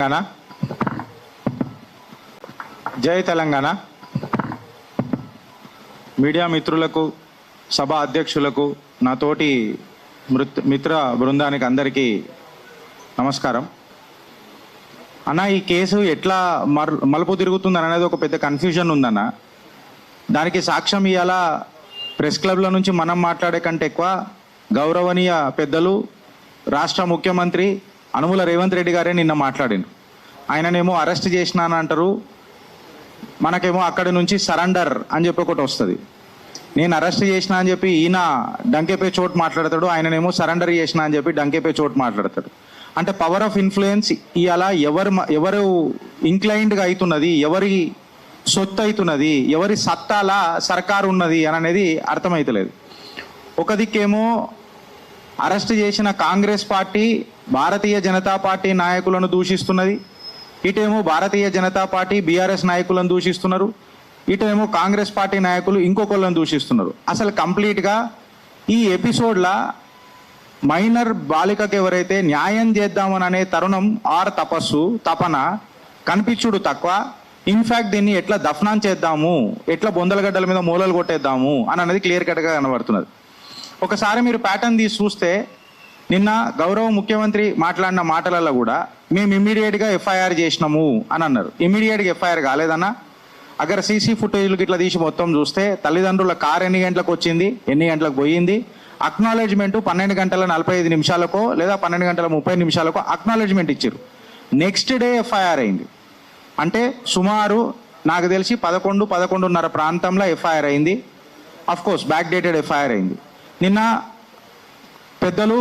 తెలంగాణ జై తెలంగాణ. మీడియా మిత్రులకు, సభ అధ్యక్షులకు, నాతోటి మిత్ర బృందానికి అందరికీ నమస్కారం. అన్న, ఈ కేసు ఎట్లా మలుపు తిరుగుతుందని అనేది ఒక పెద్ద కన్ఫ్యూజన్ ఉందన్న. దానికి సాక్ష్యం ఇవాళ ప్రెస్ క్లబ్ల నుంచి మనం మాట్లాడే కంటే ఎక్కువ గౌరవనీయ పెద్దలు రాష్ట్ర ముఖ్యమంత్రి అనుముల రేవంత్ రెడ్డి గారే నిన్న మాట్లాడిండు. ఆయననేమో అరెస్ట్ చేసినానంటారు, మనకేమో అక్కడి నుంచి సరెండర్ అని చెప్పి ఒకటి వస్తుంది. నేను అరెస్ట్ చేసిన అని చెప్పి ఈయన డంకేపే చోటు మాట్లాడతాడు, ఆయననేమో సరెండర్ చేసిన అని చెప్పి డంకేపే చోటు మాట్లాడతాడు. అంటే పవర్ ఆఫ్ ఇన్ఫ్లుయెన్స్ ఇవాళ ఎవరు ఇంక్లైన్డ్గా అవుతున్నది, ఎవరి సొత్తు అవుతున్నది, ఎవరి సత్తాల సర్కారు ఉన్నది అని అనేది అర్థమవుతలేదు. ఒక దిక్కేమో అరెస్ట్ చేసిన కాంగ్రెస్ పార్టీ భారతీయ జనతా పార్టీ నాయకులను దూషిస్తున్నది, ఇటేమో భారతీయ జనతా పార్టీ బీఆర్ఎస్ నాయకులను దూషిస్తున్నారు, ఇటేమో కాంగ్రెస్ పార్టీ నాయకులు ఇంకొకళ్ళని దూషిస్తున్నారు. అసలు కంప్లీట్గా ఈ ఎపిసోడ్లా మైనర్ బాలికకు ఎవరైతే న్యాయం చేద్దామని అనే తరుణం ఆర్ తపన కనిపించుడు తక్కువ. ఇన్ఫ్యాక్ట్ దీన్ని ఎట్లా దఫనాన్ చేద్దాము, ఎట్లా బొందలగడ్డల మీద మూలలు కొట్టేద్దాము అని అనేది క్లియర్ కట్గా కనబడుతున్నది. ఒకసారి మీరు ప్యాటర్న్ తీసి చూస్తే నిన్న గౌరవ ముఖ్యమంత్రి మాట్లాడిన మాటలలో కూడా మేము ఇమ్మీడియట్గా ఎఫ్ఐఆర్ చేసినాము అని అన్నారు. ఇమ్మీడియట్గా ఎఫ్ఐఆర్ కాలేదన్నా. అగర్ సీసీ ఫుటేజ్లు ఇట్లా తీసి మొత్తం చూస్తే తల్లిదండ్రుల కారు ఎన్ని గంటలకు వచ్చింది, ఎన్ని గంటలకు పోయింది, అక్నాలెడ్జ్మెంట్ 12:45 లేదా 12:30 అక్నాలెడ్జ్మెంట్ ఇచ్చారు. నెక్స్ట్ డే ఎఫ్ఐఆర్ అయింది. అంటే సుమారు నాకు తెలిసి 11-11:30 ప్రాంతంలో ఎఫ్ఐఆర్ అయింది. అఫ్కోర్స్ బ్యాక్ డేటెడ్ ఎఫ్ఐఆర్ అయింది. నిన్న పెద్దలు